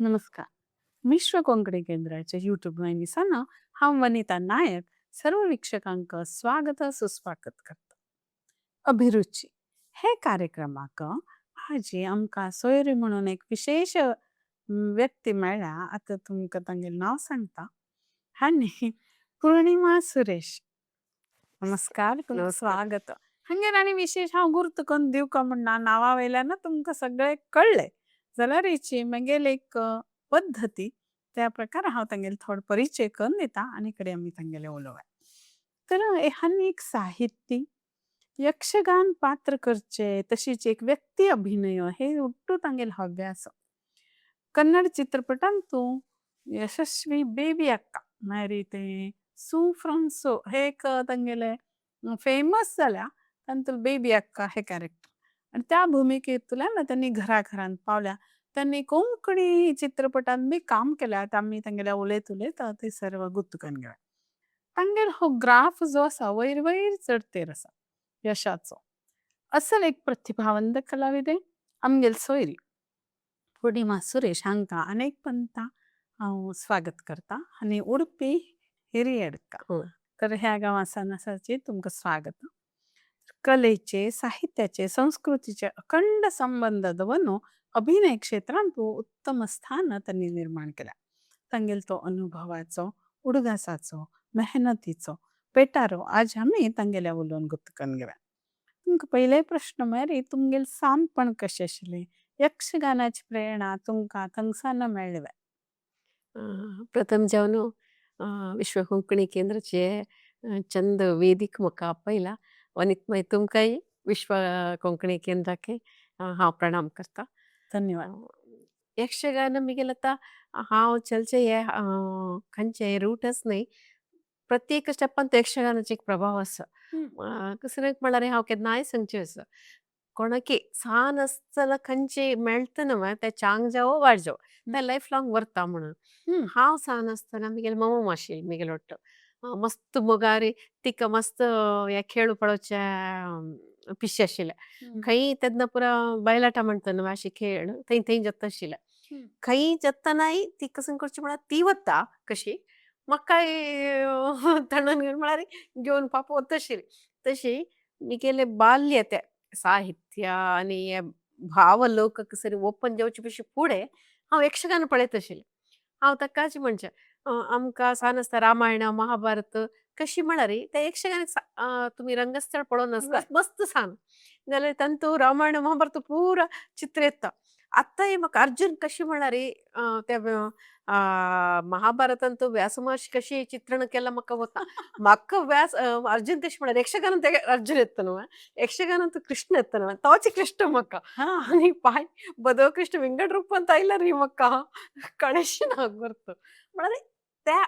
नमस्कार. मिश्र कोंकणी केंद्राच्या यूट्यूब वाहिनीसाना हांव वनिता नायक सर्व वीक्षकांक स्वागत सुस्वागत करता. अभिरुची हे कार्यक्रमाक आजी आमकां सोयरी म्हणून एक विशेष व्यक्ती मेळ्ळा. आता तुमकां तांगेलें नाव सांगता. हांणी पूर्णिमा सुरेश. नमस्कार, तुमकां नमस्कार. स्वागत. हांगेर आनी विशेष हांव गुर्त करून दिवका म्हणना नांवा वयल्यान तुमकां सगळें कळ्ळें जाल्यार हेची मगेल एक पद्धती त्या प्रकार हांव तांगेलो थोडो परिचय करून दिता आनी कडेन आमी तांगेलें उलोवया. तर हांणी एक साहित्यीक, यक्षगान पात्र करचे तशीच एक व्यक्ती अभिनय हे उट्टू तांगेलो हव्यास. कन्नड चित्रपटांतू यशस्वी बेबी अक्का म्हळ्यार ते सू फ्रॉम सो हे एक तांगेले फेमस जाल्या तांतून बेबी अक्का हे कॅरेक्टर आणि त्या भुमिकेंतल्यान त्यांनी घराघरांत पावल्या. त्यांनी कोंकणी चित्रपटांत बी काम केलें. आतां आमी तांगेल्या उलयत उलयत ते सर्व गुर्त करून घेवया. तांगेलो हो ग्राफ जो आसा वयर वयर चडतेर आसा यशाचो. असल एक प्रतिभावंत कलाविदे आमगेल सोयरी पूर्णिमा सुरेश हांकां अनेक पंता हांव स्वागत करता आनी उडपी हिरियडका. होय. तर ह्या गांवासान आसाची तुमकां स्वागत. कलेचे, साहित्याचे, संस्कृतीचे अखंड संबंध दवरून अभिनय क्षेत्रांत उत्तम स्थान त्यांनी निर्माण केला. तांगेल तो अनुभवाचो, उडगासाचो, मेहनतीचो पेटारो आज आमी तांगेल्या उलोवन गुर्त करून घेवया. तुमकां पयले प्रश्न म्हळ्यार तुमगेल सानपण कशें आशिल्लें? यक्षगानाची प्रेरणा तुमकां थंगसान मेळ्ळी काय? अ, प्रथम जेवण विश्व कोंकणी केंद्राचे चंद वेदीक म्हाका आपयला आनी मागीर तुमकांय विश्व कोंकणी केंद्राक हांव प्रणाम करता. धन्यवाद. अ, यक्षगान म्हगेल आतां हांव चलचें हे खंयचे रूटच न्हय. प्रत्येक स्टेपान तो यक्षगानाचो एक प्रभाव आसा. हं. कसरत म्हळ्यार हांव केन्नाय सांगचें आसा. कोणाकी सान आसतना खंयची मेळटा न्हय तें चांग जावं वायट जावं तें लायफ लाँग व्हरता म्हणून. हं. हांव सान आसतना म्हगेली मम्मा आशिल्ली म्हगेलो वाटतो. मस्त मोगारी तिका मस्त हे खेळ पळोवचे पिशे आशिल्ले. हं. खंय तेन्ना पुरा बायलाटा म्हणटा न्हय अशे खेळ थंय थंय जाता आशिल्ले. हं. खंय जेत्तानाय ती कसन करची म्हळ्यार ती वता कशी म्हाकाय तणून घेवन म्हळ्यार घेवन पापो वता आशिल्ली. तशी म्हगेले बाल्य तें साहित्य आनी हे भाव लोक कसरी ओपन जेवचे पयलीं फुडें हांव यक्षगान पळयत आशिल्लें. हांव ताकाच म्हणचें आमकां सान आसता रामायण, महाभारत कशी म्हळ्यार ते यक्षगान तुमी रंगस्थळ पळोवन आसता मस्त सान. जाल्यार तांतू रामायण, महाभारत पुरा चित्र येता. आत्तांय म्हाका अर्जून कशी म्हळ्यार त्या महाभारतान तो व्यास महर्षी कशी चित्रण केलां म्हाका वता. म्हाका व्यास अर्जून कशी म्हळ्यार यक्षगानान ते अर्जून येता न्हय. यक्षगानान तो कृष्ण येता न्हय तोच कृष्ण म्हाका. हां. आनी पाय बदव कृष्ण विंगड रूपांत आयला रे म्हाका कळेशी ना गुर्त. म्हळ्यार त्या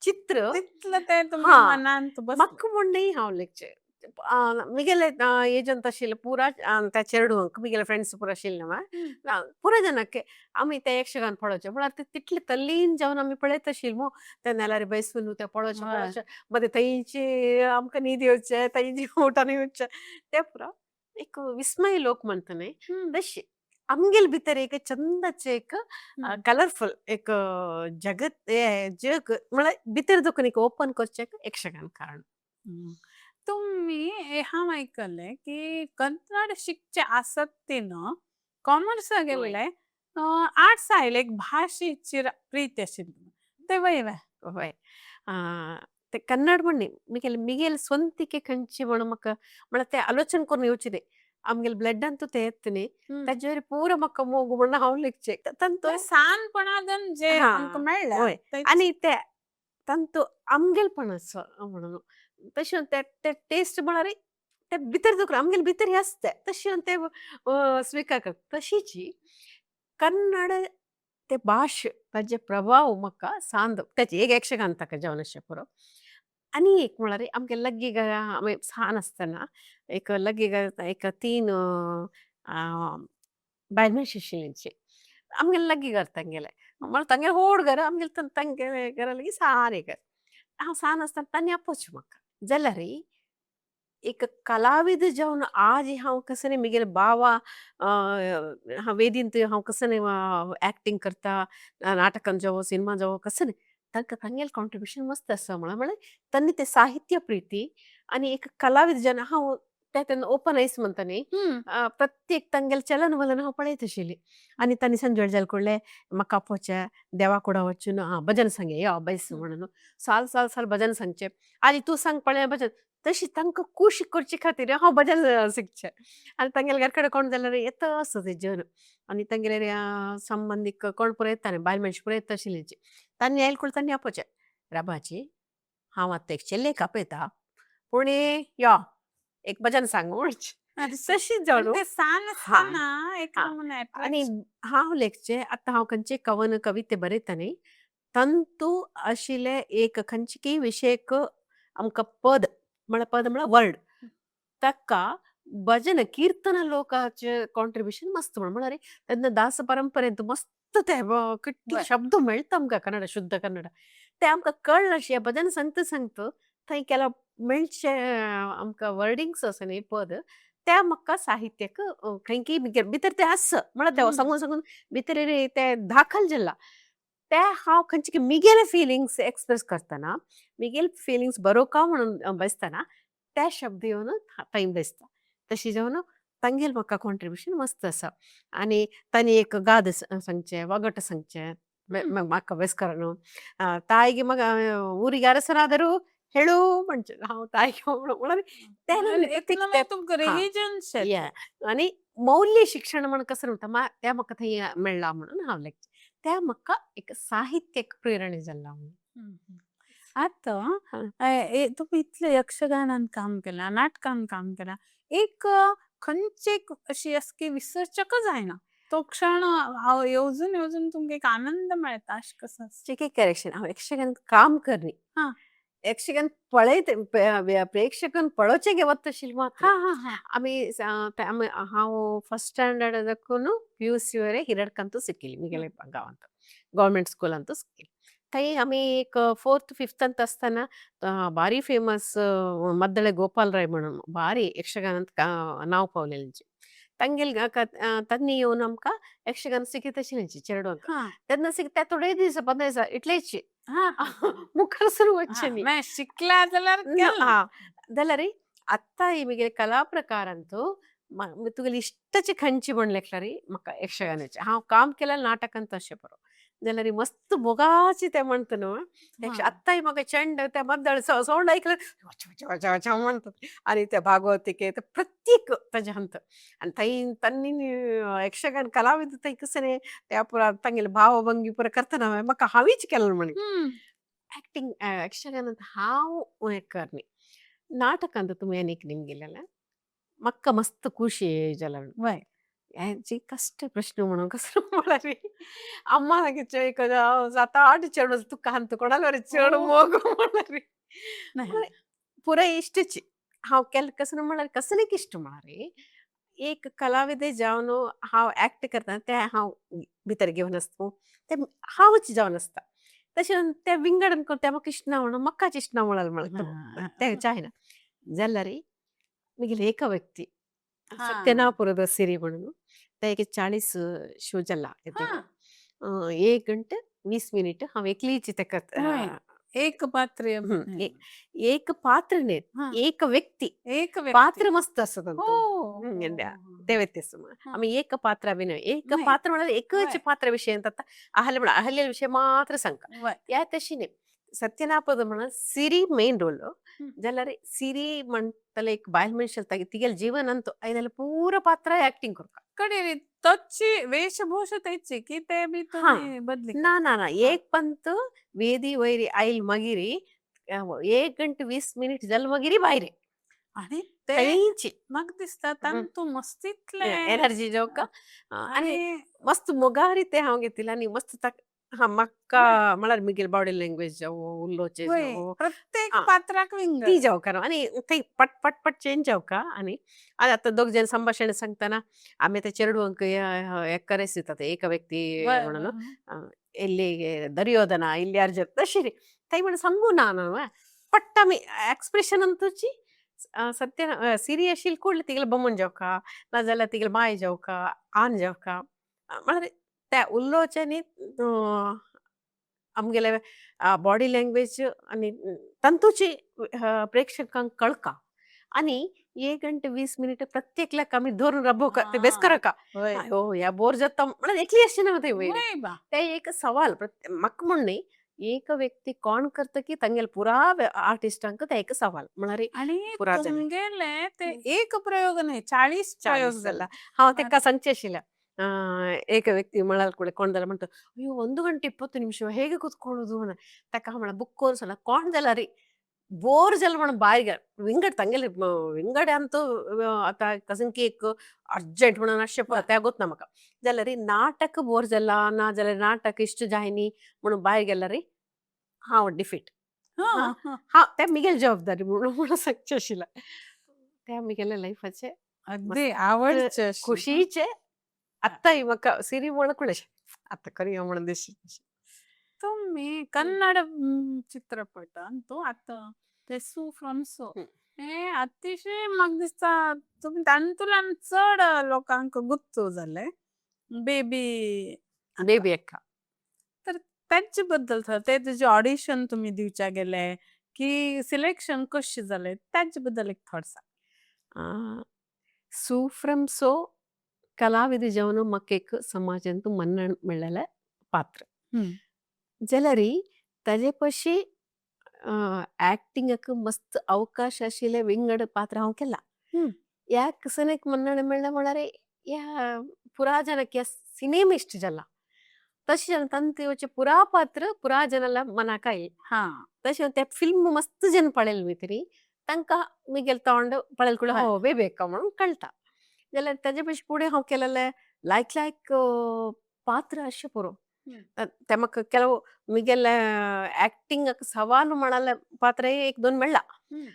चित्र तितलं ते तुमगे हां. मनांत बसलें. म्हाका म्हण न्हय हांव लेगचे म्हगेले एजंत आशिल्ले पुरा त्या चेडूंक म्हगेले फ्रेंड्स पुरो आशिल्ले हं. न्हय पुरो जाणांक आमी ते यक्षगान पळोवचें म्हळ्यार ते तितले तल्लीन जावन आमी पळयत आशिल्ले मो ते नेलार बसून ते पळोवचें हय. पळोवचें मदें थंयची आमकां न्हीद येवचें थंयची उठोन येवचें ते पुरो एक विस्मय लोक म्हणटा न्हय हं. तशी आमगेल भितर एक चंदाचें एक हं. कलरफुल एक जगत हे जग म्हळ्यार भितर दुखून एक ओपन करचें यक्षगान कारण. हं. तुम्ही हांव आयकल्लें की कन्नड शिकचे आसत तेन्ना कॉमर्स होय. गेल्ले आर्ट्स आयले एक भाशेची प्रीती आशिल्ली. ते वयवे. होय. आ, ते कन्नड म्हण न्ही मिगेल मिगेल स्ವಂತಿಕೆ खंयची म्हणून म्हाका म्हळ्यार ते आलोचन करून येवचें न्ही. आमगेल ब्लडांतू ते येता न्ही हं. तेजेर पुरो म्हाका मोग म्हण हांव लेगचें तो तांतू सानपणादन जे आमकां हां. मेळ्ळ्या होय. तेच आनी ते तांतू आमगेलपणाचो म्हणून तशें ते ते टेस्ट म्हळ्यार ते भितर दुखून आमगेले भितर हें आसता तशें ते स्विकार करता. तशीची कन्नड ते भाश ताजे प्रभाव म्हाका सांद तेजे एक यक्षगान ताका जेवण अशें पुरो. आनी एक म्हळ्यार आमगे लग्गी घरा आमी ल्हान आसतना एक लग्गी घरा एक 3 बायल मनीस आशिल्लींची. आमगेले लग्गी घर तांगेलें. म्हळ्यार तांगेलें व्हड घर आमगेलें तांगेले घरा लागीं सारें घर. हांव ल्हान आसतना तांणी आपोवचें म्हाका. जाल्यार एक कलाविद जावन आज हांव कसं न्ही म्हगेले बावा वेदींत हांव कसं न्ही एक्टिंग करता नाटकान जावं सिनेमा जावं कसं न्ही तांकां तांगेलें कॉन्ट्रिब्युशन मस्त आसा म्हळ्यार तांणी ते साहित्य प्रिती आनी एक कलाविद जेन्ना हांव तेन्ना ओपन आयस म्हणटा न्ही हं. प्रत्येक तांगेलें चलन वलन हांव पळयत आशिल्लीं आनी तांणी संजय जाल कडलें म्हाका आपोवचें देवा कुडा वचून भजन सांगया यो बैस हं. म्हणून साल साल साल भजन सांगचें आनी तूं सांग पळया भजन तशी तांकां खूश करचे खातीर हांव भजन शिकचें आनी तांगेले घरा कडेन कोण जाल्यार येता आसता ते जन आनी तांगेले संबंदीक कोण पळय येताले बायल मनशां पळय येता आशिल्लीं तांणी आयले करून तांणी आपोवचें राबाची हांव आतां एक चेल्लेक आपयता पूण यो एक भजन सांग म्हणचें अरे तशीच पण जावन ते सान हां, असताना एक हां. नमुने आनी अट्रॅक्शन. हांव लेखचें आतां हांव खंयचे कवन कविते बरयता न्ही तंतू आशिल्ले एक खंयचीय विशयक आमकां पद म्हळ्यार वर्ड ताका भजन कीर्तन लोकांचे कॉन्ट्रिब्युशन मस्त म्हळ्यार तेन्ना दास परंपरेंत मस्त ते कितले वय. शब्द मेळटा आमकां कन्नड शुद्ध कन्नड ते आमकां कळ्ळें अशें भजन सांगता सांगता थंय केला मेळचे आमकां वर्डिंग्स आसा न्ही पद ते म्हाका साहित्याक खंयकीय भितर ते आसा म्हळ्यार ते हं. सांगून सांगून भितर ते दाखल जाला ते हांव खंयचे मिगेले फिलिंग्स एक्सप्रेस करतना मिगेल फिलिंग्स बरोवका म्हणून बसतना ते शब्द येवन थंय बसता तशी जावन तांगेल म्हाका कॉन्ट्रिब्युशन मस्त आसा आनी तांणी एक गाद सांगचें वगट सांगचें ಹ್ಮ್. म्हाका ಬೇಸ್ಕರನು ತಾಯಿಗೆ ಮಗ ಊರಿಗೆ ಅರಸನಾದರೂ ಹೇಳು म्हणजे हांव तायक म्हणून त्याला आणि एक प्रत्येक नमुने त्या तुमकां हां रिलिजन्स शेत. या आनी मौल्य शिक्षण म्हण कसं म्हणटा त्या म्हाका थंय मेळ्ळा म्हणून हांव लेखचें त्या म्हाका एक साहित्यक प्रेरणे जाल्ला म्हणून हं. आता हां. तुम्ही इतलें यक्षगानान काम केलां, नाटकान काम केलां. एक खंयची अशी अशी विसरचेक जायना. तो क्षण हांव येवजून येवजून तुमकां एक आनंद मेळटा अशें कसो आसा? चिकी करेक्शन हांव यक्षगान काम करनी हां. यक्षगान पळयत प्रेक्षकान पळोवचें वता आशिल्लें मात्र हां, हां, हां. हांव फर्स्ट स्टँडर्ड दाखून PUC वरें हिरडकांतू शिकिल्लें हं. म्हगेले गांवांत गव्हर्मेंट स्कुलांतू शिकिल्लें थंय आमी एक 4th 5th आसतना भारी फेमस मद्दळे गोपालराय म्हणून भारी यक्षगानांत नांव पावलेलें तांगेल तांणी येवन आमकां यक्षगान शिकयत आशिल्लीं चेडवांक हां. तेन्ना शिकता थोडे दीस 15 दीस इतलेच हां, हां, हां. मुखार सुरू हां, वचचें न्ही मागीर शिकला जाल्यार केलें. हां जाल्यार आत्तां ही म्हगे कला प्रकारांतू तुगेली इश्टाची खंयची म्हण लेखल्यार म्हाका यक्षगानाचें हांव काम केलें नाटकांत अशें बरो जाल्यार मस्त मोगाची ते म्हणटा न्हू हां. आत्तांय म्हाका चंड ते मद्दळ सौंड ऐकलं वचा म्हणटात आनी ते भागवतिके ते प्रत्येक ताजे हंत आनी थंय तांणी यक्षगान कलाविद थंय कसं न्ही त्या पुरा तांगेले भावभंगी पुरा करतना म्हाका हांवीच केलें म्हण हं. एक्टिंग यक्षगानांत हांव हें करनी नाटकांत तुमी आनीक निमगेलें म्हाका मस्त खुशी जाल्या वय. हेंची कष्ट प्रश्न म्हणून कसं म्हळ्यार अम्मा सांगितलें एक 7-8 चेडूं तुका हांत कोणाले बरें चेडूं ओह! मोग म्हळ्यार नाही. पुराय इश्टची हांव केलें कसं म्हळ्यार कसं न्ही इश्ट म्हळ्यार एक कलाविदे जावन हांव एक्ट करता ते हांव भितर घेवन आसता ते हांवच जावन आसता तशें ते विंगडन कोण ते म्हाका इश्ट ना म्हणून म्हाकाच इश्ट ना म्हळ्यार ते चायना जाल्यार म्हगेले एका व्यक्ती हां. सत्यनापुರದ ಸಿರಿ म्हणून ते एक 40 शो जाला हां. 1 घंटे 20 मिनिट हांव एकलीच तेका वय. एक पात्र एक पात्र न्ही हां. एक व्यक्ती एक व्यक्ती. पात्र मस्त आसता हो, तांतूं हो, हो, हो. ते व्यत्यस्त हां. आमी एक पात्र अभिनय एक नाही. पात्र म्हळ्यार एकच वय. पात्र विशय आतां अहल्य म्हळ्यार अहल्य विशय मात्र सांगता वय. या तशी न्ही सत्यनापद म्हणून सिरी मेन रोल हं. जाल्यार सिरी म्हणटले एक बायल मनीस तिगेल जीवन अंत आयनाल्यार पूरा पात्र एक्टिंग करता कडेन तोची वेशभूषा तेची की ते बी हां. तुम्ही बदली ना करता? ना ना हां. एक पंत वेदी वैरी आयल मागिरी 1 घंटे 20 मिनिट जाल मागिरी भायर आणि ते खंयची म्हाका दिसता तांतू मस्तीतले एनर्जी जावका आनी आणि मस्त मोगारी ते हांव घेतिलें आनी मस्त म्हाका म्हळ्यार म्हगेली बॉडी लँग्वेज जावं उलोवचें वय जावं प्रत्येक आं पात्राक विंगड. ती जावका न्हू आनी थंय पट पट पट चेंज जावका आनी आतां दोग जाण संभाशण सांगतना आमी ते चेडवांक हें करेस दितात एक व्यक्ती वय, म्हणून वय. ಇಲ್ಲಿ ದುರ್ಯೋಧನ ಇಲ್ಲಿ ಅರ್ಜುನ್ ತಶಿರಿ ತೈ म्हण सांगू ना न्हू पट्ट आमी एक्सप्रेशन अंतूची सत्य सिरी आशिल्ली कुडले तिगेले बमून जेवका नाजाल्यार तिगेले माय जेवका आन जेवका म्हळ्यार त्या उलोवचे न्ही आमगेले बॉडी लँग्वेज आनी तंतूची प्रेक्षकांक कळका आनी 1 घंटे 20 मिनिट प्रत्येकल्याक आमी धरून राबोवका ते बेस हां. करका होय. अयो ह्या बोर जाता म्हळ्यार एकली अशें ना ते वयर होय बा. ते एक सवाल म्हाका म्हण न्ही एक व्यक्ती कोण करता की तांगेले पुरा आर्टिस्टांक ते एक सवाल म्हळ्यार आणि पुरा जालें तुमगेले ते हं. एक प्रयोग न्ही 40 प्रयोग 40 जाला. जाला. हांव अरे तेका सांगचे आशिल्लें. ಏಕ ವ್ಯಕ್ತಿ ಮಳಲ್ ಕೂಡ ಕೊಂಡಲ ಮಂಟ ಅಯ್ಯೋ 1 ಗಂಟೆ 20 ನಿಮಿಷ ಹೇಗೆ ಕೂತ್ಕೊಳ್ಳೋದು ಅನ್ನ ತಕ್ಕ ಮಳ ಬುಕ್ ಓದ್ಸಲ ಕೊಂಡಲ ರೀ ಬೋರ್ ಜಲ್ ಮಣ ಬಾಯಿಗೆ ವಿಂಗಡ್ ತಂಗೆಲಿ ವಿಂಗಡೆ ಅಂತೂ ಆತ ಕಸನ್ ಕೇಕ್ ಅರ್ಜೆಂಟ್ ಮಣ ನಶ್ಯ वा. त्या गोत नमक जल री नाटक बोर जल्ला ना जल नाटक इष्ट जायनी म्हणून बाहेर गेला री हांव डिफीट हा हां, हां. हा त्या मिगेल जबाबदारी म्हणून म्हणून सांगचे आशिल्लें त्या मिगेल्या लाईफाचे अगदी मस्त आवडचे अशी. हां. खुशीचे आत्ता म्हाका सिरी म्हणून आता करूया म्हणून दिसली तुम्ही हं, कन्नड चित्रपटांतू आतां ते सू फ्रॉम सो हं. हे अतिशय म्हाका दिसता तुमी तांतूंतल्यान चड लोकांक गुत्तू जाले बेबी आतां बेबी एक्का तर तांचे बद्दल ते तुजे ऑडिशन तुम्ही दिवचे गेले की सिलेक्शन कशें जालें तांचे बद्दल एक थोडें सांग. सू फ्रम सो कलाविद जावन म्हाका एक समाजांत मन्नण मेळ्ळेलें पात्र हं. जाल्यार ताजे पशी एक्टिंगाक मस्त अवकाश आशिल्ले विंगड पात्र हांव केला हं. ह्या कसन मन्नण मेळ्ळें म्हळ्यार ह्या पुरा ಜನಕ್ಕೆ ಸಿನಿಮಾ ಇಷ್ಟ ಜಲ್ಲ तशें जालें तांचे पुरा पात्र पुरा जनाला मनाक आयलें हां. तशें ते फिल्म मस्त जन पळयलें भितरी तांकां मिगेल तोंड पळयलें कुळे हय. हो बेबेक्का म्हणून कळटा जाल्यार तेजे पयशे फुडें हांव केलेलें लायक पात्र अशें पुरो हं. ते म्हाका ಕೆಲವು मिगेल एक्टिंगाक सवाल म्हणाले पात्र एक दोन मेळ्ळा हं.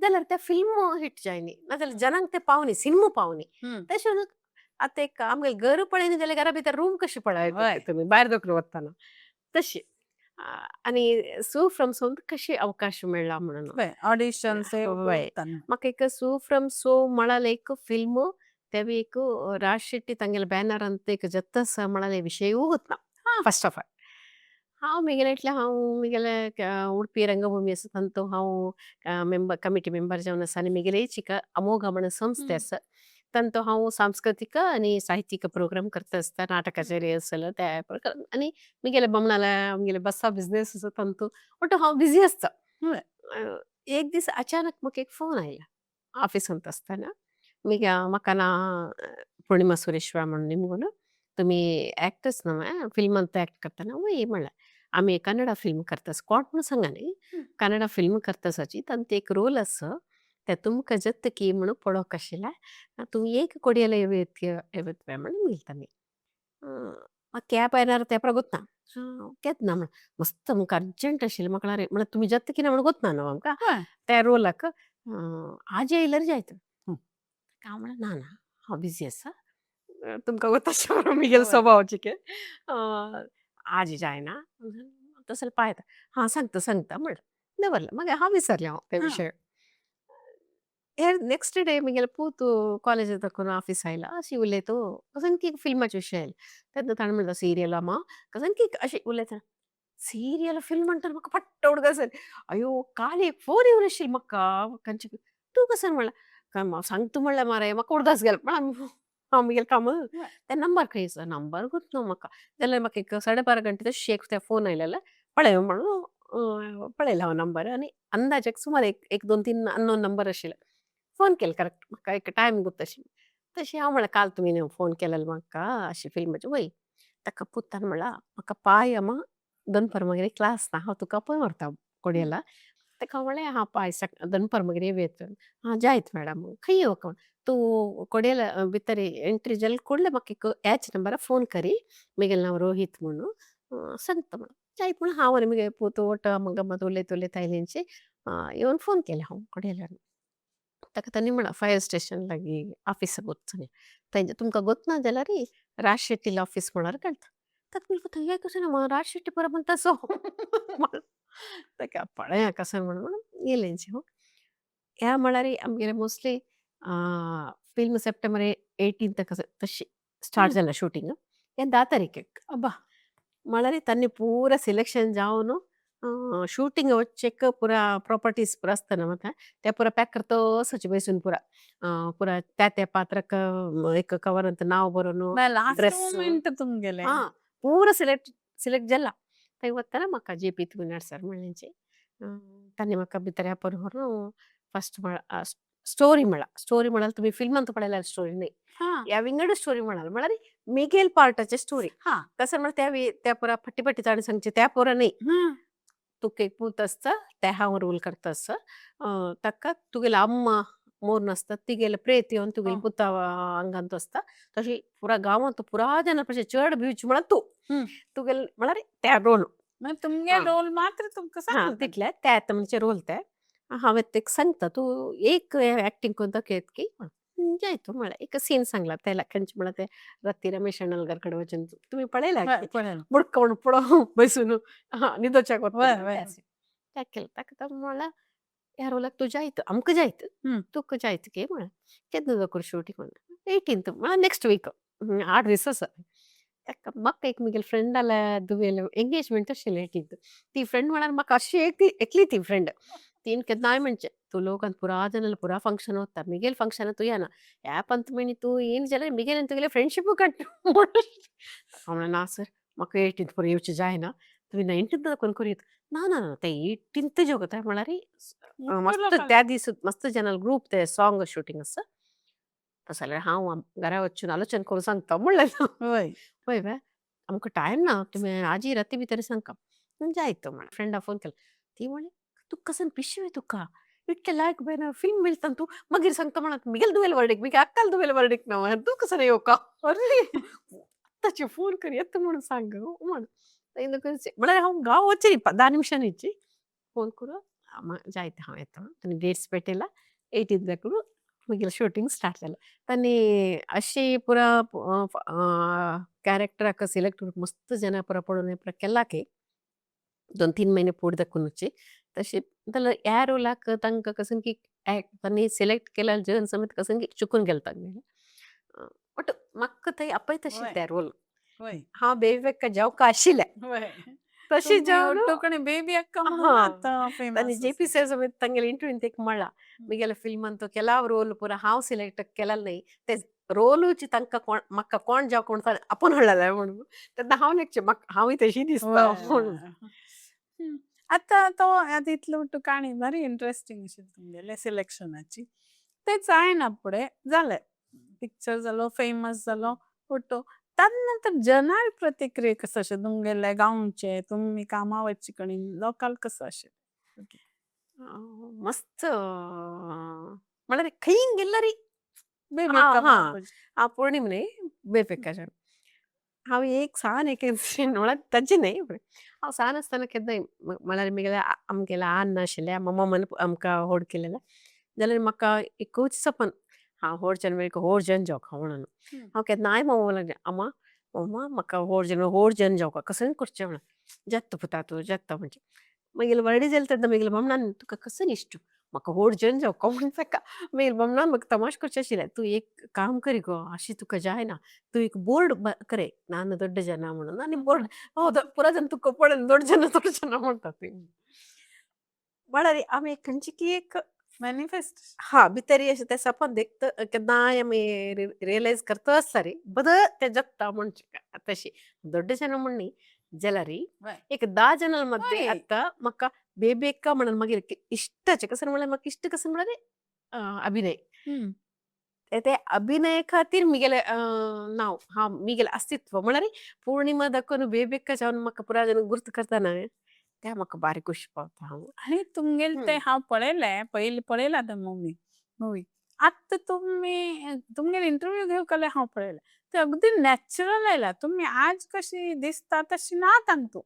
जाल्यार ते फिल्म हिट जायनी नाजाल्यार जनांक ते पावनी सिनेमा पावनी हं. तशें आतां एक आमगेले घर पळयनी जाल्यार घरा भितर रूम कशें पळयता हय. तुमी भायर दोखून वताना तशी आनी सू फ्रॉम सो कशी अवकाश मेळ्ळा म्हणून हय. ऑडिशन्स हे होय करताना. म्हाका एक सू फ्रॉम सो म्हळाले एक फिल्म तेवे एक राज शेट्टी तांगेले बॅनर ಅಂತ एक जत्तस म्हळाले विषयू ಗೊತ್ತಾ हां. ಫಸ್ಟ್ ಆಫ್ ಆಲ್ हांव मिगेले इतले हांव मिगेले उडपी रंगभूमी आसा तांतू हांव मेंबर कमिटी मेंबर जावन आसा आनी मिगेले एक अमोघ म्हणून संस्थे हं. आसा तांतू हांव सांस्कृतिक आनी साहित्यिक प्रोग्राम करता आसता नाटकाचे रिहर्सल त्या प्रकार आनी मिगेले बमणाला आमगेले बसा बिझनेस आसा तांतू बट हांव बिझी आसता हय. एक दीस अचानक म्हाका एक फोन आयला ऑफिसांत आसतना म्हाका ना पूर्णिमा सुरेश्वर म्हणून निमगून तुम्ही ऍक्टर्स न्हू फिल्मांत ऍक्ट करतना वय म्हणलें आमी कन्नडा फिल्म करता कोण म्हणून सांगा न्ही हं. कन्नडा फिल्म करतासाची तांत एक रोल आसा ते तुमकां जत्त की म्हणून पळोवंक आशिल्लें तुमी एक कोडयेला येवत्वे म्हणून मिळताली कॅब येणार तें गोतना केतना म्हण मस्त आमकां अर्जंट आशिल्लें म्हाका म्हळ्यार तुमी जत्त की ना म्हणून गोतना न्हू आमकां हय. त्या रोलाक आज येयल्यार जायत हं. हांव म्हणलें ना ना हांव बिझी आसा तुमकां गोताशें म्हणून मिगेल हय. स्वभावाचें के आज जायना तसले पायता हां सांगता सांगता म्हणलें दवरलें मागीर हांव विसरलें हांव ते हां. विशय हे नेक्स्ट डे मिगेले पूत कॉलेज तकून ऑफिस आयला अशी उलयत कसं की फिल्माचे विशय आयले तेन्ना ताणें म्हणलो सिरियल मा कसं की अशी उलयतना सीरियल फिल्म म्हणटा म्हाका फट्ट उडक जाली अयो काल एक फोन येवन आशिल्लो म्हाका खंयचे तूं कसं म्हणला काय सांगता म्हणलें मरे म्हाका उडदास गेलो पण हांव मिगेल काम हय. ते नंबर खंयचो नंबर गुंतलो म्हाका जाल्यार म्हाका एक 12:30 घंटे तशी एक फोन आयलेलो पळय म्हणून पळयलो हांव नंबर आनी अंदाजाक सुमार एक 2-3 अननोन नंबर आशिल्ले फोन केलो करेक्ट म्हाका एक टायम गुर्त आशिल्लो तशी हांव म्हणलें काल तुमी फोन केलेलो म्हाका अशी फिल्माची वय ताका पुतान म्हणला म्हाका पाय अमा दनपरमगिरी क्लास ना हांव तुका पळय व्हरता हं. कोडयेला ताका हांव म्हणलें हांव पाय दनपरमगिरी येवेत हां जायत मॅडम खंय येवं तूं कोडयेला भितर एंट्री जाल्यार कोडले म्हाका एक ह्याच नंबरार फोन करी मिगेल नांव रोहीत म्हणून सांगता म्हणून जायत म्हणून हांव आनी मिगे पोत वट गमत उलयत उलयत आयलेंची येवन फोन केले हांव कोडयेला ताका तांणी म्हणलां फायर स्टेशन लागीं ऑफिसाक वचचो न्ही थंय तुमकां गोतना जाल्यार राज शेट्टील ऑफिस म्हळ्यार कळटा ताका म्हणलें थंय कशें ना राज शेट्टी बरो म्हणटा तसो ताका पळया कसं म्हणून गेलेंची ह्या म्हळ्यार आमगेले मोस्टली फिल्म सप्टेंबर 18 तशी स्टार्ट हं. जालें शूटिंग. हें 10 तारीखेक. अब्बा! म्हळ्यार तांणी पुरा सिलेक्शन जावन शूटिंग वच्चेक पुरा प्रॉपर्टीज पुरा आसतना म्हाका ते पुरा पॅक करतसच बसून पुरा पुरा त्या पात्राक एक कवरांत नांव बरोवन लास्ट ड्रेस मोमेंट तुमगेले. हां, पूरा सिलेक्ट जाला. थंय वतना म्हाका जे.पी. तुंगार सर म्हणल्याचे तांणी म्हाका भितर येपा व्हरून फर्स्ट म्हळ्यार स्टोरी म्हळ्यार तुमी फिल्मांत पळयल्यार स्टोरी न्हय. हां. ह्या विंगड स्टोरी म्हळ्यार मिगेल पार्टाची स्टोरी. हां. कसं म्हळ्यार त्या पुरा पट्टी ताणें सांगचे त्या पुरा न्हय. हं. तुका एक पूत आसता ते हांव रोल करता आसता. ताका तुगेली अम्मा मोरून आसता तिगेले प्रेत येवन तुगेली हो. पुता आंगांत आसता. तशी पुरा गांवांत पुरा जनावरांचे चड भिवची म्हळ्यार तूं. हं. तुगेले म्हळ्यार त्या रोल. मग तुमगे हां. रोल मात्र तुमकां हां, सांगता. तितले त्या म्हणजे रोल ते. हांवें तेका सांगता तूं एक एक्टिंग करून दाखयत की जायतो म्हळ्यार एक सीन सांगला त्याला खंयचे म्हळ्यार ते रत्ती रमेश अण्णलगर कडेन वचून तुमी पळयला हय की पळयलां. मुडकोन पळोवन बसून न्हिदोच्याक वय, वता वय, ते वय. सीन. तें केलें ताका तो म्हणला ह्या रोलाक तूं जायत आमकां जायत हं. तुका जायत गे म्हळ्यार केन्ना दाखोवं शूटिंग म्हणलें 18th म्हळ्यार नेक्स्ट वीक 8 दीस आसा. ताका म्हाका एक म्हगेले फ्रेंडाल्या दुवेलो एंगेजमेंट आशिल्लें 18th. ती फ्रेंड म्हळ्यार म्हाका अशी एकली ती फ्रेंड. तीन केन्नाय म्हणचे तूं लोकांत पुरा जाणांना पुरा फंक्शन वता मिगेल फंक्शनाक तूं येना. ह्या पंतमणी तूं येयना जाल्यार मिगेल आनी तुगेले फ्रेंडशिपू काडटा हांव म्हणलें ना सर म्हाका 18th पुरो येवचें जायना. तुमी 19th दाखोवन करीत. ना ना ना ते 18th कोताय म्हळ्यार मुट्टू मस्त लोकांक. त्या दीस मस्त जनाल ग्रूप ते सॉंग शूटिंग आसा. तशें जाल्यार हांव घरा वचून आलोचना करून सांगता म्हणलें. वय. पळय बा आमकां टायम ना तुमी आजी राती भितर सांगता. जायतो म्हण फ्रेंडा फोन केलो. ती म्हणली तुका कसन पिशवी तुका इतले लायक बेन फिल्म मिळता तू मागीर सांगता म्हणत मिगेल दुवेल वर्डीक मिगे अक्काल दुवेल वर्डीक ना तू कसं येवका अरे! आतांचे फोन कर येता म्हणून सांग म्हण म्हळ्यार हांव गांव वचरी 10 निमिषांनीची फोन करून जायते हांव येता तांणी डेट्स पेटयला 18th करून मागीर शूटिंग स्टार्ट जालें. तांणी अशी पुरा ಕ್ಯಾರೆಕ್ಟರ್ ಸಿಲೆಕ್ಟ್ मस्त जन पुरा पळोवन केला की 2-3 महिने पोट दाखोवनची तशी जाल्यार ह्या रोलाक तांकां कसन की तांणी सिलेक्ट केल्या जन समेत कसन की चुकून गेलो तांगेले. बट म्हाका थंय आपयत वय. ते रोल. वय. हांव बेबेक्का जेवका आशिल्लें. वय. तशी तुम्ही जेवन ಒಟ್ಟುಕಣೆ ಬೇಬಿ ಅಕ್ಕ म्हणून हां. आता तांणी फेमस जे.पी. सर समेत तांगेले इंटरव्यून एक म्हणला हं. म्हगेल्या फिल्मान तो केला रोल पुरा हांव सिलेक्ट केला न्हय ते रोलूच तांकां कोण म्हाका कोण जावं कोण आपूण हाडलें म्हणून तेन्ना हांव नेकचे हांवूय तशी दिसता वय, म्हणून. वय. हं. आता तो आता इतलो ಒಟ್ಟು काणी बरी इंटरेस्टिंग अशी तुमगेले सिलेक्शनाची. ते जायना फुडें जालें. पिक्चर जालो फेमस जालो ಒಟ್ಟು ताजे नंतर जनाल प्रतिक्रिया कसो अशें तुमगेले गांवचे तुमी कामा वच्चे कडेन लोकल कसो अशें? मस्त म्हळ्यार खंय गेल्यार बेबी हां, अक्का हां. म्हणून हांव पौर्णिमा न्हय बेफेकाच्यान. हांव एक सान एक इन्सिडेंट म्हळ्यार ताची न्हय हांव सान आसतना केन्नाय म्हळ्यार आमगेले आन नाशिल्ले मम्मान आमकां व्हड केलेले जाल्यार म्हाका एकूच सपन हांव व्हडच्यान व्हड जन जावंक म्हणून. हं. हांव केन्नाय मम्मा लागलें अम्मा मम्मा म्हाका व्हड जन जावंक कसं करचें म्हणून जेत्ता पुता तूं जेत्ता म्हणजे मागीर व्हडली जाली तेन्ना मागीर मम्मान तुका कसं इश्ट म्हाका व्हड जन जावंक म्हणून ताका मागीर मम्मान म्हाका तमाश करचें आशिल्लें तूं एक काम करी गो अशी तुका जायना तूं एक बोर्ड करे ನಾನು ದೊಡ್ಡ ಜನ म्हणून आनी बोर्ड ಹೌದು पुरा जन तुका पळोवन ದೊಡ್ಡ जन म्हणटा ती. म्हळ्यार आमी खंयची की एक मॅनिफेस्ट हां भितर अशें तें सपन देखता केन्नाय आमी रियलायज करता आसता रे बद तें जगता म्हणचे तशी ದೊಡ್ಡ जन म्हण न्ही जाल्यार वय. एक 10 जनां मध्ये वय. आतां म्हाका बेबेक्का म्हणून मागीर इश्टाचें कसं म्हळ्यार म्हाका इश्ट कसं म्हळ्यार अभिनय. हं. ते अभिनय खातीर म्हगेलें नांव हांव म्हगेलें अस्तित्व म्हळ्यार पौर्णिमा दाखोवन बेबेक्का जावन म्हाका पुराय जाण गुर्त करता ते म्हाका बारी खुशी पावता हांव. आणि तुमगेले ते हं. हांव पळयलें पयलीं पळयला तो मूवी. आत्तां तुमगेले इंटरव्यू घेवकले हांव पळयलें. ते अगदी नॅचरल आयला. तुमी आज कशी दिसता तशी ना तांतू.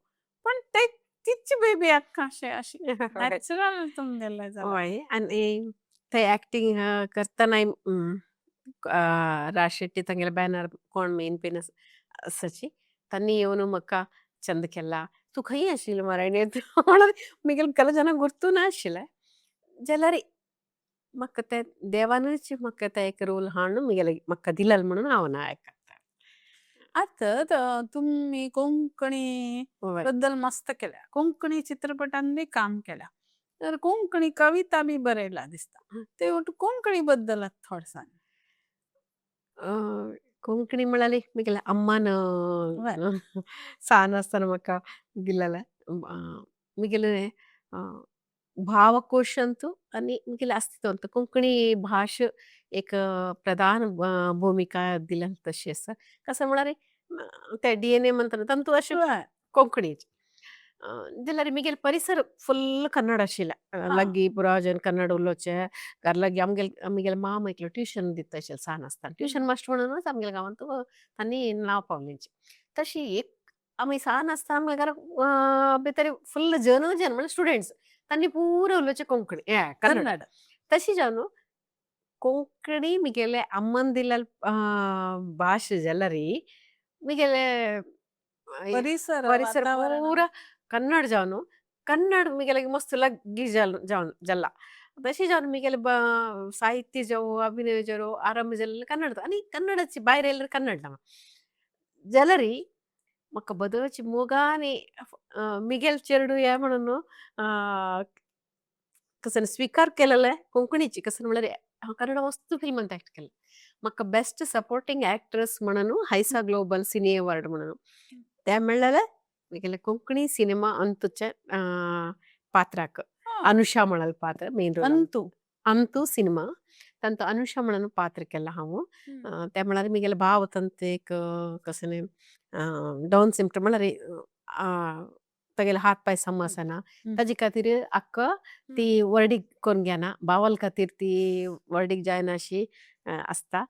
पण ते तीच बेबी अक्का अशी नॅचरल तुमगेले जाला. हय आनी थंय एक्टींग करतना राज शेट्टी तांगेले बॅनर कोण मेन पेन आसाची तांणी येवन म्हाका चंद केला तूं खंय आशिल्लें मरे म्हळ्यार म्हगेले केले जाणां गुर्तू नाशिल्लें जाल्यार मग ते देवानच मग ते एक रोल हाणून मी मग दिलाल म्हणून हांव नायक करता. आता तुम्ही कोंकणी होय. बद्दल मस्त केल्या. कोंकणी चित्रपटांनी काम केल्या. तर कोंकणी कविता बी बरयल्या दिसता. ते कोंकणी बद्दल थोडं सांग. अ, कोंकणी म्हळ्याली म्हगेल्या अम्मान व्हय. सान आसतना म्हाका दिलेले म्हगेले अ, भावकोश अंतू आनी म्हगेले अस्तित्व अंतू कोंकणी भाश एक प्रधान भूमिका दिल्या तशी आसा. कशें म्हळ्यार ते DNA म्हणटा तांतू अशें व्हय. कोंकणीचे. जाल्यार म्हगेले परिसर फुल्ल कन्नड आशिल्ले. हां. लग्गी पुराय जन कन्नड उलोवचे. घरलागी आमगेले मामा एकलो ट्युशन दिता आशिल्लो सान आसतना. हं. ट्युशन मास्टर म्हणूनच आमगेल्या गांवांत तांणी नांव पावलेंचें. तशी एक आमी सान आसतना आमगेल्या घराक भितर फुल्ल जन म्हणजे स्टुडंट्स तांणी पुरो उलोवचें कोंकणी कन्नड. कन्नड. तशी जावन कोंकणी म्हगेले अम्मान दिलेल भाश जाल्यारी म्हगेले परिसर, परिसर वातावरण. पूरा कन्नड जावन कन्नड म्हगेले मस्त लग्गी जावन जाल्ला. तशी जावन म्हगेले साहित्य जावं, अभिनय जावं आरंभ जाल्लो कन्नड आनी कन्नडाची भायर येयल्यार कन्नड हांव. जाल्यारी म्हाका बदलची मोगान मिगेल चेडू या म्हणून कसं स्वीकार केलेले कोंकणीची कसं म्हळ्यार हांव कन्नड मस्त फिल्मांत एक्ट केलें. म्हाका बेस्ट सपोर्टिंग एक्ट्रेस म्हणून हायसा ग्लोबल सिने अवॉर्ड म्हणून ते मेळ्ळेले म्हगेले कोंकणी सिनेमा अंतूचे पात्राक हां. अनुषा म्हणल पात्र main role Antu. Antu cinema तांतू Anusha म्हणून पात्र केला हांव. हं. ते म्हळ्यार म्हगेले भाव तांते एक कसं न्ही डावन सिम्पटम म्हळ्यार तेगेले हात पाय समजना हं. ताजे खातीर आख्ख ती वर्डीक करून घेना भावाल खातीर ती वर्डीक जायना अशी आसता.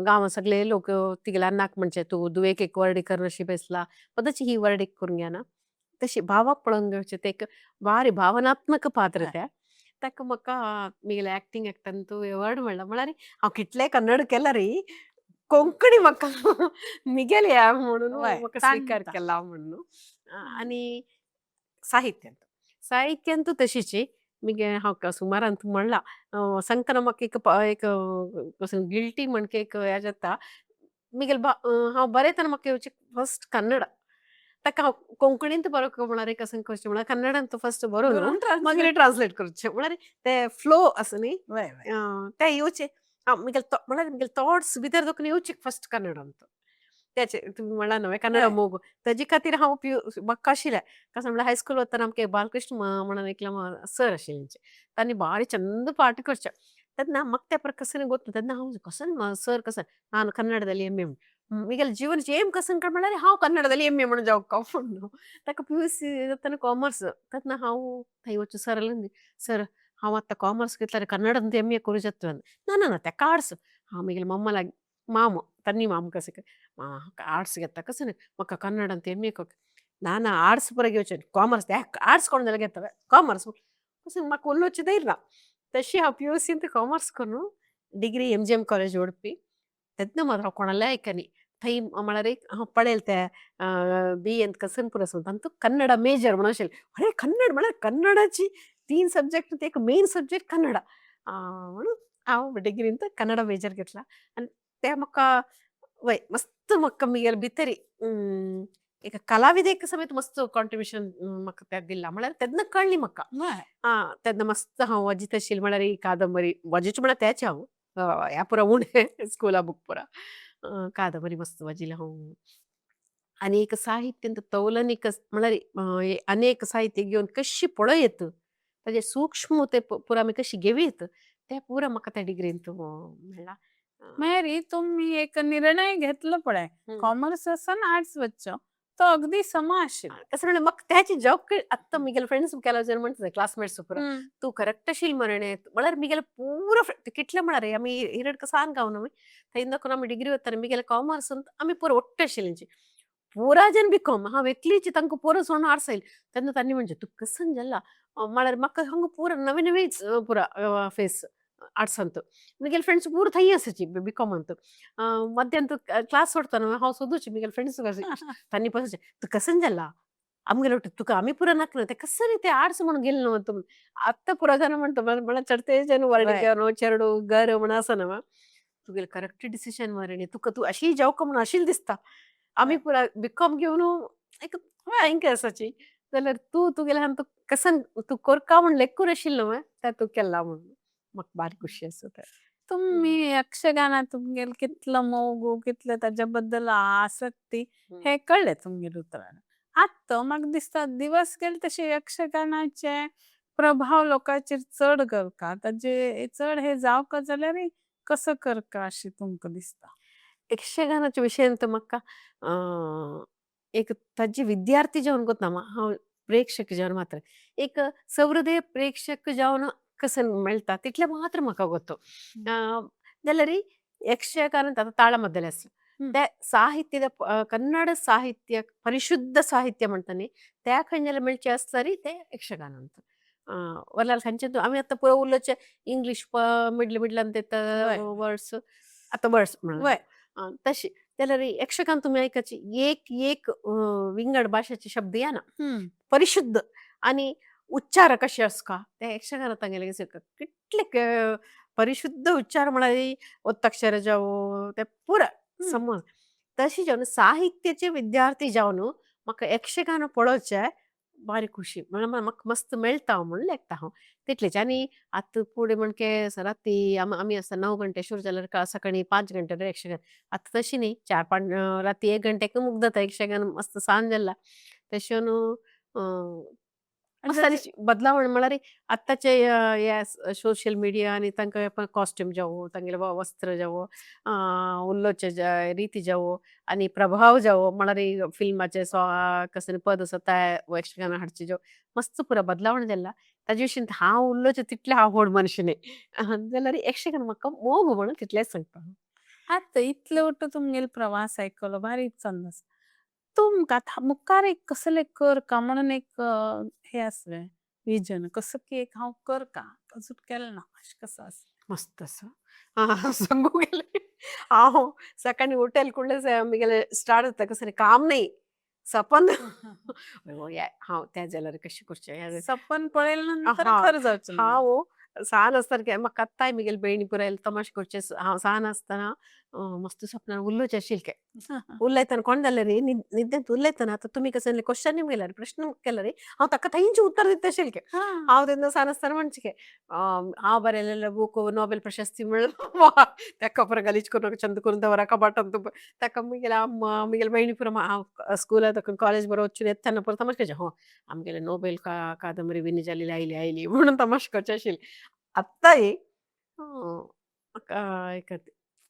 गांवां सगळे लोक तिगेले अन्नाक म्हणचे तूं दुवेक एक वर्डीक कर अशी बेसला पदाची ही वर्डीक करून घेना. तशी भावाक पळोवन घेवचें ते एक भारी भावनात्मक पात्र हय. तें. ताका म्हाका म्हगेले एक्टिंग एक्टान तूं अवॉर्ड म्हणला म्हळ्यार हांव कितलें कन्नड केला रे कोंकणी म्हाका मिगेल या म्हणून व्हय. म्हाका स्वीकार ताणता. केला म्हणून. हं. आनी साहित्यांत साहित्यांतू तशीची म्हगे हांव सुमारान तूं म्हणला सांगतना म्हाका एक कसं गिल्टी म्हणके एक हें जाता. म्हगेले हांव बरयतना म्हाका येवचें फर्स्ट कन्नड. ताका हांव कोंकणींत बरोवंक म्हळ्यार कशें करचें म्हळ्यार कन्नडांत फर्स्ट बरोवन बरोवन मागीर ट्रान्सलेट. ट्रान्सलेट करचें म्हळ्यार ते फ्लो आसा न्ही व्हय, व्हय. ते येवचें. म्हळ्यार म्हगेले थॉट्स भितर देखून येवचे फर्स्ट कन्नडांत. तेचे तुमी म्हणला न्हय कन्नड हय. मोग तेजे खातीर हांव म्हाका आशिल्लें कशें म्हळ्यार हायस्कूल वतना आमगे बालकृष्ण म्हणून एकलो सर आशिल्ले. तांणी भारी ಚಂದ ಪಾಠ करचे. तेन्ना म्हाका त्या प्रकारान ಗೊತ್ತು. तेन्ना हांव कसन सर कसन ನಾನು ಕನ್ನಡದಲ್ಲಿ ಎಂ.ಎ. ಈಗೆಲ್ಲ ಜೀವನದ ಏಮ್ ಕಸನ್ म्हळ्यार हांव कन्नडದಲ್ಲಿ ಎಂ.ಎ. म्हणून जावंक म्हणून ताका PUC तेन्ना कॉमर्स तेन्ना हांव थंय वचून सराक म्हणलें सर हांव आतां कॉमर्स घेतल्यार कन्नडांत एम.ए. करूं शकता ना ना ना तेका आर्ट्स हांव म्हगेले मम्मालाग माम तन्नी माम कशें आर्ट्स घेता कशें म्हाका कन्नडांत एम.ए. ना ना आर्ट्स पुरो घेवचें कॉमर्स आर्ट्स कोण जाल्यार घेता कॉमर्स कशें म्हाका उलोवचें धैर्य ना तशी हांव PUCंत कॉमर्स करून डिग्री MGM कॉलेज उडपी तेन्ना मात्र हांव कोणालें आयकनी थंय म्हळ्यार एक हांव पळयलें ते BAंत कसनपुर आसूं तांतूं कन्नडा मेजर म्हणून आशिल्लें अरे कन्नड म्हळ्यार कन्नडाची 3 सब्जेक्ट एक मेन सब्जेक्ट कन्नडा म्हणून हांव डिग्रींत कन्नडा मेजर घेतला आनी ते म्हाका वय मस्त म्हाका म्हगेले भितर एक कलाविदेक समेत मस्त कॉन्ट्रिब्युशन म्हाका ते दिलां म्हळ्यार तेन्ना कळ्ळी म्हाका. व्हय. तेन्ना मस्त हांव वाजीत आशिल्लें म्हळ्यार ही कादंबरी वाजीची म्हळ्यार तेंच हांव ह्या पुरा उणें स्कुला बूक पुरा कादंबरी मस्त वाजिल्ली हांव. आनी एक साहित्य तौलनिक म्हळ्यार अनेक साहित्य घेवन कशी पळयत ताजे सूक्ष्म ते पुरा आमी कशी घेवीत ते पुरा म्हाका त्या डिग्रींत मेळ्ळा. मेरी तुम्ही एक निर्णय घेतलं पळय हं. कॉमर्स आसन आर्ट्स वचचो तो अगदी समा आशिल्लो. कसं म्हणल्यार म्हाका त्याची जॉब आत्तां म्हगेले फ्रेंड्स केलो जर म्हणटा क्लासमेट्स पुरा हं. तूं करेक्ट आशिल्ली मरे म्हळ्यार म्हगेले पुरो कितले म्हळ्यार आमी हिरड सान गांवन आमी थंय देखून आमी डिग्री वताना म्हगेले कॉमर्सांत आमी पुरो ಒಟ್ಟು आशिल्लींची पुरा जन बीकॉम हांव एकलीची तांकां पुरो सोडून आर्ट्स येयलें तेन्ना तांणी म्हणजे तूं कसन जाल्ला म्हळ्यार म्हाका हांगा पुरो नवी नवीच पुरा फेस आर्ट्सांत म्हगेले फ्रेंड्स पुरो थंय आसाची बीकॉमांत मध्यान तूं क्लास सोडतना हांव सोदूची म्हगेले फ्रेंड्स तांणी पळोवचें तूं कसन जाल्ला आमगेले वाटत तुका आम्ही पुरा नाकलो ते कसं रे ते आड्स म्हणून गेले ना तुम आत्ता पुरा जण म्हणतो मला चढते जण Ouais. वर्डिक्यानो ಚೆರಡು गर म्हण असं ना तुगेले करेक्ट डिसिशन मारे तुका तू अशी जाऊ का म्हणून अशील दिसता आम्ही Ouais. पुरा बिकॉम घेऊन एक हांवें असाची जाल्यार तू तुगेले हांव तू कसन तू कोरका म्हण लेकूर आशिल्लो मग त्या तू केला म्हणून म्हाका बारीक खुशी आसा ते तुम्ही यक्षगानात तुमगेले कितलो मोगू कितले ताच्या बद्दल आसक्ती हे कळ्ळें तुमगेले उतरान. आत्ता म्हाका दिसता दिवस गेले तशे यक्षगानाचे प्रभाव लोकांचेर चड करता. ताजे चड हे जावका जाल्यार कसं करता अशें तुमकां दिसता? यक्षगानाच्या विशयान तर म्हाका एक ताजे विद्यार्थी जावन कोतना हांव प्रेक्षक जावन मात्र एक सहृदय प्रेक्षक जावन कसं मेळटा तितलें मात्र म्हाका गोतो. जाल्यार ಯಕ್ಷಗಾನದ आता ತಾಳಮದ್ದಲೆ आसा हं. त्या साहित्ಯದ ಕನ್ನಡ ಸಾಹಿತ್ಯ ಪರಿಶುದ್ಧ ಸಾಹಿತ್ಯ म्हणटानी त्या खंयच्याला मेळचे आसता रे ते यक्षगान ಅಂತ वरलाल खंयचे आमी आतां पळय उलोवचे इंग्लीश मिडलान तेता वय. वर्ड्स आतां वर्ड्स म्हणून वय. तशी जाल्यार यक्षगान तुमी आयकची एक एक विंगड भाशेचे शब्द येना हं. परिशुद्ध आणि उच्चार कसे आसका त्या यक्षगानात तांगेले कितले परिशुद्ध उच्चार म्हळ्यार ಒತ್ತಕ್ಷರ जावो ते पुरा हं. समज तशी जावन साहित्याचे विद्यार्थी जावन म्हाका यक्षगान पळोवचे बारी खुशी म्हाका मस्त मेळटा म्हणून लेखता हांव तितलेच आनी आतां फुडें म्हणके राती आमी आसता 9 घंटे सुरू जाल्यार सकाळी 5 घंटे यक्षगान आतां तशी न्ही 4-5 राती 1 घंटेक मुक्त जाता यक्षगान मस्त सांज जाल्ला तशें आणि मस्त ताजे तशी बदलावण म्हळ्यार आत्ताचे ह्या सोशल मिडिया आनी तांकां कॉस्ट्यूम जावो तांगेले वस्त्र जावो उल्लोचे रिती जावो आनी प्रभाव जावो म्हळ्यार फिल्माचे कसले पद आसा त्या यक्षगान हाडचे जावो मस्त पुरा बदलावण जाल्ला ताजे विशीं हांव उल्लोचे तितले हांव व्हड मनशां न्ही जाल्यार यक्षगान म्हाका मोग म्हणून तितलेंच सांगता हांव. आत्ता इतले वटू तुमगेलो प्रवास आयकलो भारी छंद आसा. तुमकां आतां मुखार एक कसले करका म्हणून एक हे आसलें विजन कसं की एक हांव करका अजून केलें ना अशें कसं आसा? मस्त असं सांगू गेले हांव सकाळी उठेल कुठलेच आमगेले स्टार्ट जाता कसं काम नाही सपन हांव त्या जाल्यार कशें करचें सपन पळयले नंतर हां, खरं जावचें ना. हांव सावन आसतना म्हाका आत्तांय म्हगेले भयणी पुराय तमाशे करचे हांव सावन आसतना मस्त सपनान उल्लोचें आशिल्लें उलयतना कोण जालें रे निद्यांत उलयतना आतां तुमी कसं क्वेश्चन केला रे प्रश्न केला रे हांव ताका थंयचें उत्तर दिता आशिल्लें हां. हांव तेन्ना सावन आसतना म्हणचे हांव बरयलेलें बूक नोबेल प्रशस्ती मेळ्ळो ताका पुरो गलीज करून चंद करून दवरा कबाटान ताका म्हगेले अम्मा म्हगेले भयणी पुरो हांव स्कुलांत कॉलेज बरो वचून येता तेन्ना पुरो तमाशे करचें हो आमगेले नोबेल कादंबरी विनी जाल्ली आयली म्हणून तमाशे करचें आशिल्लें आत्तांय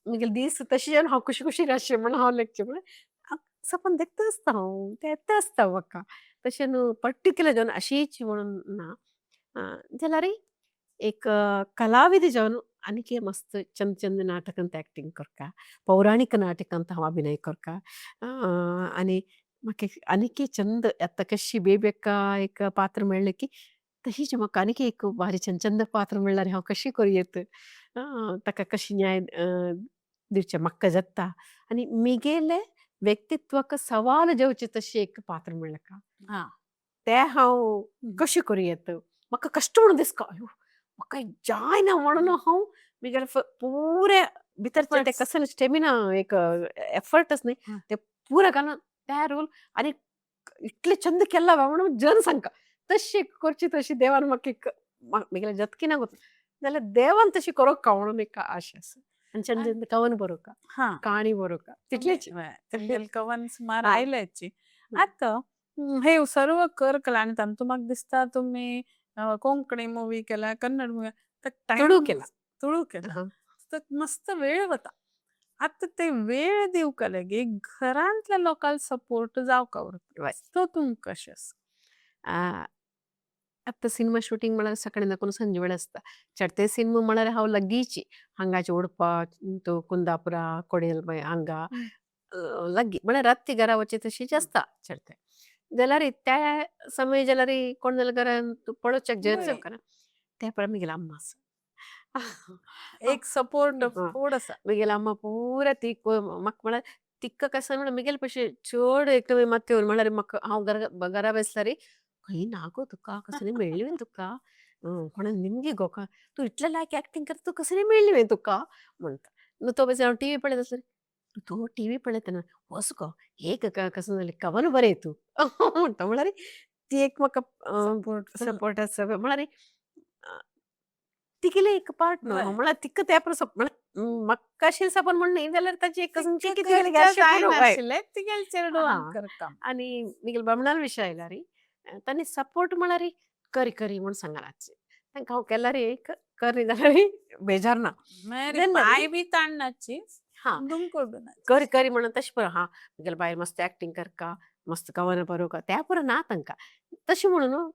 म्हगेले दीस तशें जावन हांव कशी रातचें म्हणून हांव लेखचें म्हणून सपन देखता आसता हांव तें येता आसता म्हाका तशें न्हू पर्टिक्युलर जावन अशीच म्हणून ना जाल्यार एक कलाविद जावन आनीक मस्त चंद चंद नाटकांत एक्टींग करता पौराणीक नाटकांत हांव अभिनय करता आनी म्हाका आनीक चंद आतां कशी बेबेका एक पात्र मेळ्ळें की तशीच म्हाका आनीक एक भारी चंद पात्र म्हणल्यार हांव कशी करियत ताका कशी न्याय दिवचें म्हाका जगता आनी म्हगेले व्यक्तित्वाक सवाल जेवचे तशें एक पात्र मेळ्ळें का हां. तें हांव कशी करियत म्हाका कश्ट म्हणून दिसता म्हाका जायना म्हणून हांव म्हगेले पुरे भितरचे ते कसं स्टेमिना एक एफर्टच न्ही हां. ते पुरा घालून त्या रोल आनी इतले चंद केला म्हणून जन सांगता तशी करची तशी देवान म्हाका एक म्हगेले जतकी ना गो जाल्यार देवान तशी करूंक का म्हणून एक आशा आसा आनी चंद कवन बरोवका हां. काणी बरोवका तितलेच तुमगेले कवन सुमार हां. आयलेची आतां हे सर्व करकला आनी तातूंत म्हाका दिसता तुमी कोंकणी मुवी केला कन्नड मुवी तुळू केला. तुळू केला हां. तर मस्त वेळ वता आतां ते वेळ दिवका लेगीत घरांतल्या लोकांक सपोर्ट जावका उरता वय. तो तुमकां कशें आसा आतां सिनेमा शूटिंग म्हळ्यार सकाळी दाखोवन संजे वेळ आसता चडते सिनेमा म्हळ्यार हांव लागींची हांगाचे उडपा तो कुंदापुरा कोडेल हांगा लागीं म्हळ्यार रातची घरा वचे तशीच आसता चडते जाल्यार त्या समय जाल्यार कोण जाल्यार घरान पळोवचें जर वय. जावका ना त्या पळय म्हगेलो अम्मा आसा एक सपोर्ट हां. फूड आसा म्हगेलो अम्मा पुरा ती म्हाका म्हळ्यार तिका कसा म्हणून मी गेले पशी चड एकदम मात येवन म्हळ्यार म्हाका हांव घरा बसल्यार खंय ना गो तुका कसली मेळ्ळी तुका म्हणून निमगे गो का तू इतलें लायक एक्टिंग करता तू कसली मेळ्ळी तुका म्हणटा न्हू तो बेजार हांव टीव्ही पळयत आसलें तू टीव्ही पळयतना वच गो एक कसं जालें कवन बरें तू म्हणटा म्हळ्यार ती एक म्हाका सपोर्टफुल. सपोर्ट आसा म्हळ्यार तिगेलें एक पार्ट न्हू बरें. म्हळ्यार तिका त्या परस म्हळ्यार म्हाका अशें सपोर्ट म्हण न्ही जाल्यार ताची एक कजन तिका तिगेलें घरच्या अशें पुरो हय जायनाशिल्लें तिगेले चेडूं हां करता. आनी म्हगेले बामणाल विशय आयला रे तांणी सपोर्ट म्हळ्यार करी करी म्हूण सांगला रातचें तांकां हांव केल्यार कर न्ही जाल्यार बेजार ना मेरी जेन्ना पाय बी ताणनाची हां दुमकुडूनाची. करी करी म्हणून तशें पुरो हां म्हगेले बायल मस्त एक्टिंग करका मस्त कवन बरोवका त्या पुरो ना तांकां तशें म्हणून न्हू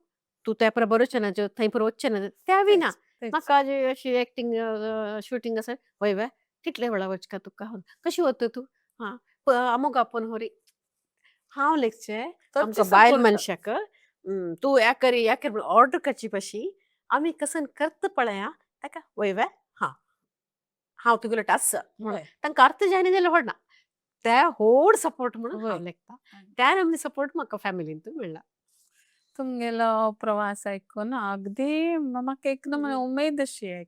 तूं त्या पुरो बरोवचें ना थंय पुरो वचचें ना त्या बी ना तेच. म्हाका अशी एक्टिंग शूटिंग आसा वय वय कितले वेळा वचका तुका कशी वता तू हां अमूक आपूण होरी हांव लेखचें तो आमच्या ती बायल सपोर्ट मनशाक तूं या कर ऑर्डर करची पशी आमी कसन करता पळय आं ताका वय वय हां हांव तुगेलो टास म्हणून हय. तांकां अर्थ जायना जाल्यार व्हडना त्या व्हड सपोर्ट म्हणून वय. हांव लेखता त्या नमनी सपोर्ट म्हाका फॅमिलींतून मेळ्ळा तुमगेलो प्रवास आयकून अगदी म्हाका एकदम उमेद अशी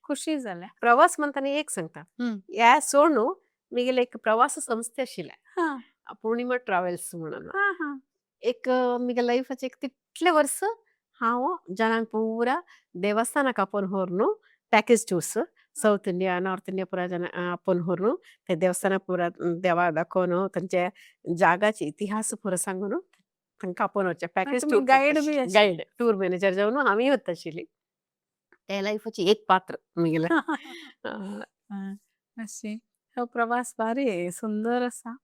खुशी जाल्या. प्रवास म्हणटाना एक सांगता हं. ह्या सोड न्हू म्हगेले एक प्रवास संस्थे आशिल्ले हां. पूर्णिमा ट्रॅव्हल्स म्हणून हां, हां. एक म्हगे लाईफाचे एक तितले वर्स हांव जाणांक पुरा देवस्थानाक आपोवन व्हर न्हू package tours south India north India पुरा जन आपोवन व्हर न्हू ते देवस्थाना पुरा देवा दाखोवन तांचे जागाचे इतिहास पुरो सांगून तांकां आपोवन वचचें पॅकेज तुमी टूर गाईड बी आशिल्ले. गायड टूर मॅनेजर जावन हांवूय वता आशिल्ली ते लाईफाची एक पात्र म्हगेलें हां, अशी हो प्रवास भारी सुंदर आसा.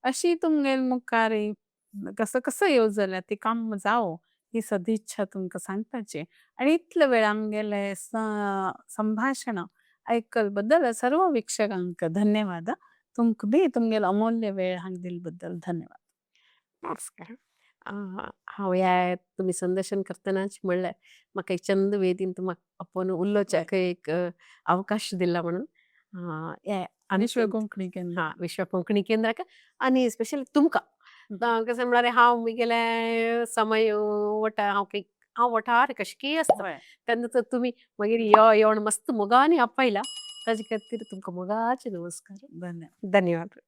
अशी तुमगेल मुखार कसं कसं येवं जाल्यार ती काम जावं ही सदिच्छा तुमकां सांगपाची आनी इतले वेळ आमगेले संभाशण आयकल बद्दल सर्व वीक्षकांक धन्यवाद. तुमकां बी तुमगेलो अमूल्य वेळ हांगा दिले बद्दल धन्यवाद. नमस्कार हांव ह्या तुमी संदर्शन करतनाच म्हणल्यार म्हाका एक चंद वेदीन तुमकां आपोवन उलोवच्याक एक अवकाश दिला म्हणून विश्व कोंकणी केंद्र. हां विश्व कोंकणी केंद्राक आनी स्पेशली तुमकां कशें म्हळ्यार हांव म्हगेले समय हांव वठार कशें आसता हय. तेन्ना तर तुमी मागीर यो येवन मस्त मोगानी आपयला ताजे खातीर तुमकां मोगाचे नमस्कार धन्यवाद. धन्यवाद